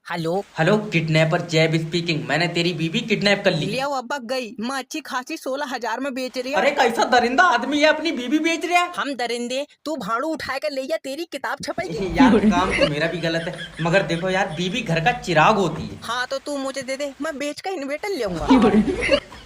Hello. Hello, kidnapper जैब speaking. मैंने तेरी बीबी kidnap कर ली। ले आओ अब्बा गई। मैं अच्छी खासी 16,000 में बेच रही है। अरे कैसा दरिंदा आदमी है, अपनी बीबी बेच रहा है। हम दरिंदे, तू भाड़ू उठा कर ले जा, तेरी किताब छपेगी। यार काम तो मेरा भी गलत है, मगर देखो यार, बीबी घर का चिराग होती है। हाँ तो तू मुझे दे दे, मैं बेच कर इन्वेटर ले आऊंगा।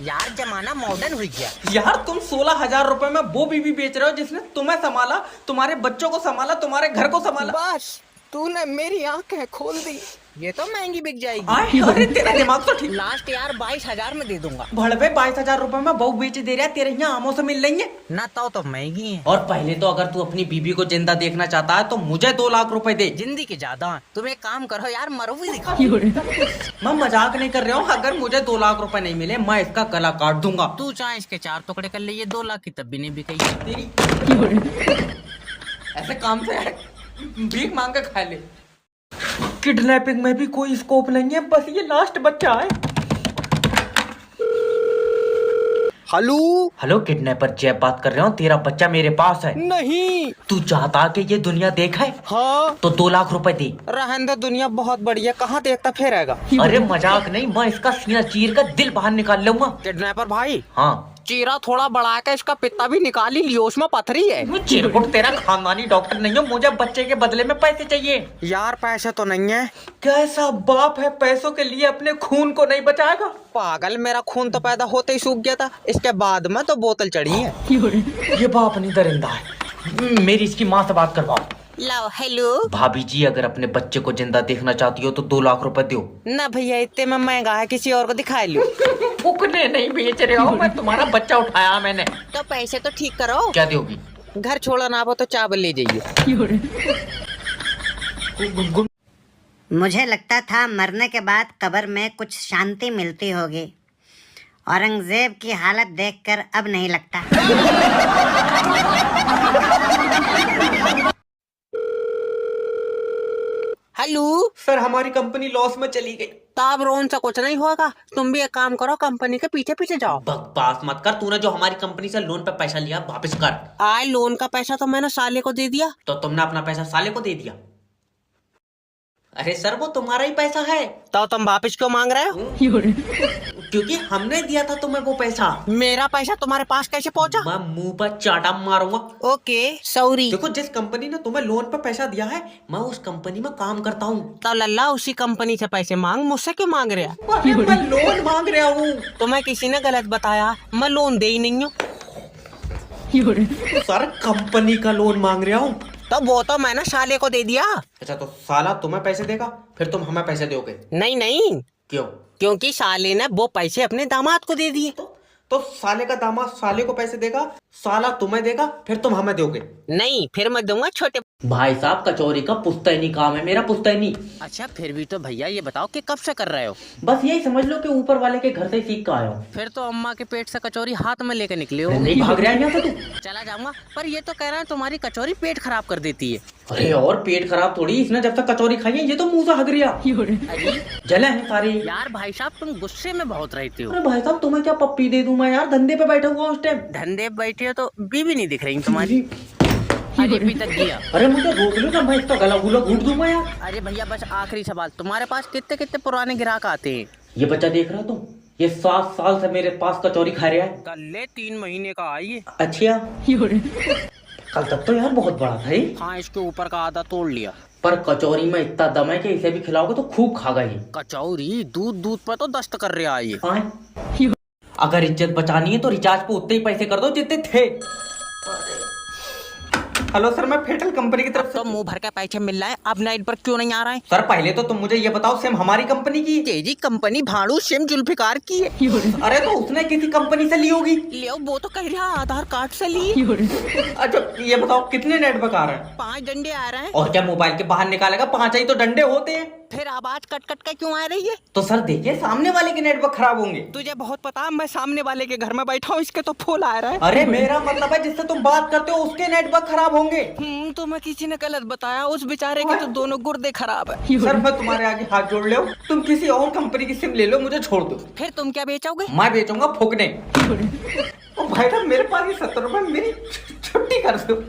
यार जमाना मॉडर्न हो गया। यार तुम 16,000 रुपए में वो बीबी बेच रहे हो जिसने तुम्हें संभाला, तुम्हारे बच्चों को संभाला, तुम्हारे घर को संभाला। बस तूने मेरी आंखें खोल दी। ये तो महंगी बिक जाएगी। अरे तेरा दिमाग तो ठीक। लास्ट यार 22,000 में दे दूंगा। भड़वे 22,000 रुपए में बहू बेच दे रहा है, तेरे यहाँ आमों से मिल रही है ना तो महंगी है। और पहले तो अगर तू अपनी बीबी को जिंदा देखना चाहता है तो मुझे 2 लाख रुपए दे। जिंदगी के ज्यादा। तुम एक काम करो यार, मरो भी दिखा। मैं मजाक नहीं कर रहा हूँ, अगर मुझे 2 लाख रुपए नहीं मिले मैं इसका गला काट दूंगा। तू चाहे इसके 4 टुकड़े कर ले, ये 2 लाख की तब भी नहीं बिकेगी। तेरी ऐसे काम से भीख मांग के खा ले। किडनैपिंग में भी कोई स्कोप नहीं है, बस ये लास्ट बच्चा है। हेलो। हेलो, किडनैपर जैब बात कर रहा हूँ। तेरा बच्चा मेरे पास है। नहीं। तू चाहता कि ये दुनिया देखे? हाँ तो 2 लाख रुपए दे। रहने दो, दुनिया बहुत बढ़िया, कहाँ देखता फिरेगा। अरे मजाक नहीं, मैं इसका सीना चीर कर दिल बाहर निकाल लूंगा। किडनैपर भाई, हाँ चीरा थोड़ा बढ़ा के इसका पित्ता भी निकाल ही लियो, उसमें पथरी है। चिरकुट तेरा खानदानी डॉक्टर नहीं हो, मुझे बच्चे के बदले में पैसे चाहिए। यार पैसे तो नहीं है। कैसा बाप है पैसों के लिए अपने खून को नहीं बचाएगा? पागल, मेरा खून तो पैदा होते ही सूख गया था, इसके बाद में तो बोतल चढ़ी है। ये बाप नहीं दरिंदा है। मेरी इसकी माँ से बात करवाओ। लाओ। हेलो भाभी जी, अगर अपने बच्चे को जिंदा देखना चाहती हो तो 2 लाख रुपए दो। ना भैया, इतने में महंगा है, किसी और को दिखा लो। फुकने नहीं बेच रहे हो, मैं तुम्हारा बच्चा उठाया मैंने। तो पैसे तो ठीक करो। क्या दोगी? घर छोड़ो ना हो तो चावल ले जाइए। मुझे लगता था मरने के बाद कब्र में कुछ शांति मिलती होगी। औरंगजेब की हालत देखकर अब नहीं लगता। हेलो सर, हमारी कंपनी लॉस में चली गई। ताब रोन से कुछ नहीं होगा, तुम भी एक काम करो, कंपनी के पीछे पीछे जाओ। बकवास मत कर। तूने जो हमारी कंपनी से लोन पे पैसा लिया वापस कर। आए लोन का पैसा तो मैंने साले को दे दिया। तो तुमने अपना पैसा साले को दे दिया? अरे सर, वो तुम्हारा ही पैसा है। तो तुम वापिस क्यों मांग रहे हो? क्योंकि हमने दिया था तुम्हें वो पैसा। मेरा पैसा तुम्हारे पास कैसे पहुंचा? मैं मुंह पर चाटा मारूंगा। Okay sorry. देखो, जिस कंपनी ने तुम्हें लोन पे पैसा दिया है, मैं उस कंपनी में काम करता हूँ। तो लल्ला उसी कंपनी से पैसे मांग, मुझसे क्यों मांग रहा? मैं लोन मांग रहा हूँ। तुम्हें किसी ने गलत बताया, मैं लोन दे ही नहीं हूँ। सर, कंपनी का लोन मांग रहा हूँ। तो वो तो मैंने साले को दे दिया। अच्छा, तो साला तुम्हें पैसे देगा, फिर तुम हमें पैसे दोगे? नहीं नहीं, क्यों? क्योंकि साले ने वो पैसे अपने दामाद को दे दिए। तो साले का दामाद साले को पैसे देगा, साला तुम्हें देगा, फिर तुम हमें दोगे? नहीं, फिर मैं दूंगा छोटे भाई साहब, कचौरी का पुश्तैनी काम है मेरा, पुश्तैनी। अच्छा फिर भी तो भैया ये बताओ कि कब से कर रहे हो? बस यही समझ लो कि ऊपर वाले के घर से ही सीख कर आया हूँ। फिर तो अम्मा के पेट से कचौरी हाथ में लेकर निकले हो। नहीं भाग रहा है यहाँ से तू? चला जाऊंगा, पर ये तो कह रहा है तुम्हारी कचौरी पेट खराब कर देती है। अरे और पेट खराब थोड़ी, इसने जब तक कचौरी खाई है ये तो मुंह से हग रिया। जले हैं सारे। यार भाई साहब, तुम गुस्से में बहुत रहते हो। अरे भाई साहब, तुम्हें क्या पप्पी दे दूं मैं? यार धंधे पे बैठा हुआ उस टाइम। धंधे पे बैठे हो तो बीवी नहीं दिख रही तुम्हारी। अरे अभी तक दिया। अरे मुझे रोक लो ना, मैं इसका गला गुला घूट दूंगा यार। अरे भैया बस आखिरी सवाल, तुम्हारे पास कितने कितने पुराने ग्राहक आते हैं? ये बच्चा देख रहा तुम, ये 7 साल से मेरे पास कचौरी खा रहा है। कल 3 महीने का आई है। अच्छा, कल तक तो यार बहुत बड़ा था ये। हाँ, इसके ऊपर का आधा तोड़ लिया। पर कचौरी में इतना दम है कि इसे भी खिलाओगे तो खूब खागा ये। कचौरी दूध दूध पर तो दस्त कर रहा है ये। अगर इज्जत बचानी है तो रिचार्ज पे उतने ही पैसे कर दो जितने थे। हेलो सर, मैं फेटल कंपनी की तरफ से। तो मुंह भर के पैसे मिल रहा है, अब नाइट पर क्यों नहीं आ रहा है? सर पहले तो तुम मुझे ये बताओ, सिम हमारी कंपनी की? तेजी कंपनी भाड़ू सिम जुल्फिकार की है। अरे तो उसने किसी कंपनी से ली होगी। लियो, वो तो कह रहा आधार कार्ड से ली। अच्छा ये बताओ, कितने नेटवर्क आ रहे हैं? 5 डंडे आ रहे हैं। और क्या मोबाइल के बाहर निकालेगा? 5 ही तो डंडे होते हैं। फिर आवाज कट कट के क्यों आ रही है? तो सर देखिए, सामने वाले के नेटवर्क खराब होंगे। तुझे बहुत पता, मैं सामने वाले के घर में बैठा हूँ, इसके तो फूल आ रहा है। अरे मेरा मतलब है जिससे तुम बात करते हो उसके नेटवर्क खराब होंगे। तो मैं किसी ने गलत बताया, उस बेचारे के तो दोनों गुर्दे खराब है। सर मैं तुम्हारे आगे हाथ जोड़ ले, तुम किसी और कंपनी की सिम ले लो, मुझे छोड़ दो। फिर तुम क्या बेचोगे? मैं बेचूंगा फूकने। भाई साहब, मेरे पास ये 70 रुपए, मेरी छुट्टी कर दो।